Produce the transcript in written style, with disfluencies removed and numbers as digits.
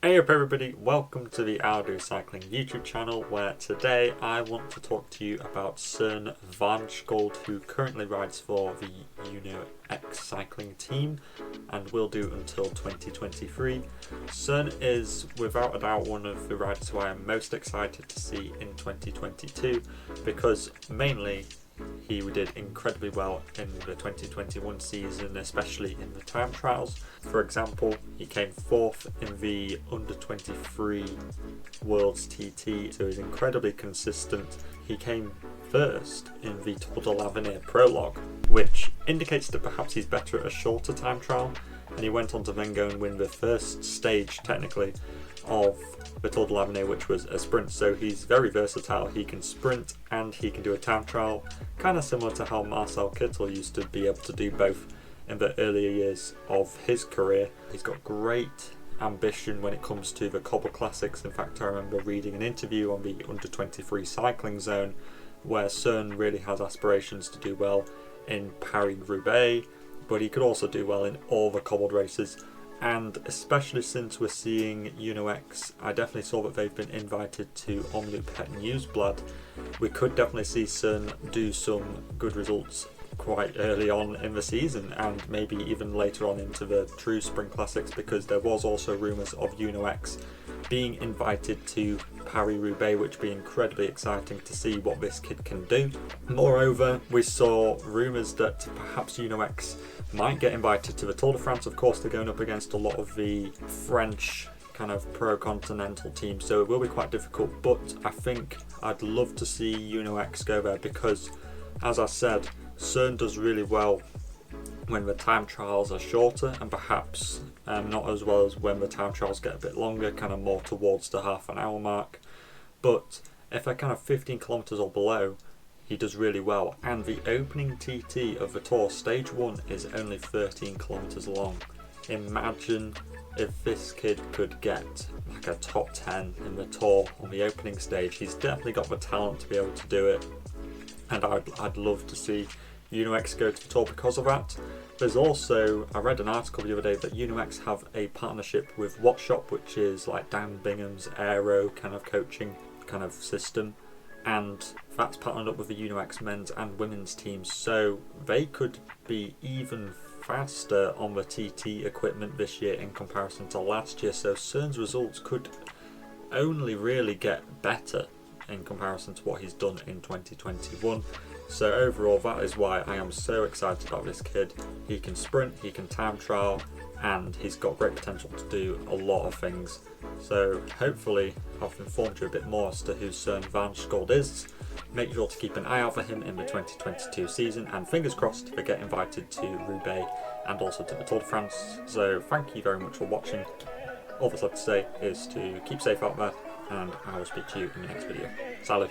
Hey up everybody, welcome to the I'll Do Cycling YouTube channel, where today I want to talk to you about Søren Waerenskjold, who currently rides for the UNO-X cycling team and will do until 2023. Søren is without a doubt one of the riders who I am most excited to see in 2022 because mainly he did incredibly well in the 2021 season, especially in the time trials. For example, he came 4th in the under 23 Worlds TT, so he's incredibly consistent. He came 1st in the Tour de l'Avenir prologue, which indicates that perhaps he's better at a shorter time trial, and he went on to then go and win the first stage, technically, of the Tour de l'Avenir, which was a sprint. So he's very versatile. He can sprint and he can do a time trial, kind of similar to how Marcel Kittel used to be able to do both in the earlier years of his career. He's got great ambition when it comes to the Cobble Classics. In fact, I remember reading an interview on the under 23 cycling zone where Søren really has aspirations to do well in Paris Roubaix, but he could also do well in all the cobbled races. And especially since we're seeing UNO-X, I definitely saw that they've been invited to Omloop Het Nieuwsblad. We could definitely see Søren do some good results quite early on in the season, and maybe even later on into the true Spring Classics, because there was also rumours of UNO-X being invited to Paris Roubaix, which would be incredibly exciting to see what this kid can do. Moreover, we saw rumours that perhaps UNO-X might get invited to the Tour de France. Of course, they're going up against a lot of the French kind of pro-continental teams, so it will be quite difficult, but I think I'd love to see UNO-X go there because, as I said, Søren does really well when the time trials are shorter, and perhaps not as well as when the time trials get a bit longer, kind of more towards the half an hour mark. But if they're kind of 15 kilometers or below, he does really well. And the opening TT of the Tour, stage 1, is only 13 kilometers long. Imagine if this kid could get like a top 10 in the Tour on the opening stage. He's definitely got the talent to be able to do it, and I'd love to see UNO-X go to the Tour because of that. There's also, I read an article the other day that UNO-X have a partnership with Watchshop, which is like Dan Bingham's aero kind of coaching kind of system, and that's partnered up with the UNO-X men's and women's teams, so they could be even faster on the TT equipment this year in comparison to last year. So Søren's results could only really get better in comparison to what he's done in 2021. So overall, that is why I am so excited about this kid. He can sprint, he can time trial, and he's got great potential to do a lot of things. So hopefully I've informed you a bit more as to who Søren Waerenskjold is. Make sure to keep an eye out for him in the 2022 season, and fingers crossed they get invited to Roubaix and also to the Tour de France. So thank you very much for watching. All that's left to say is to keep safe out there, and I will speak to you in the next video. Salut!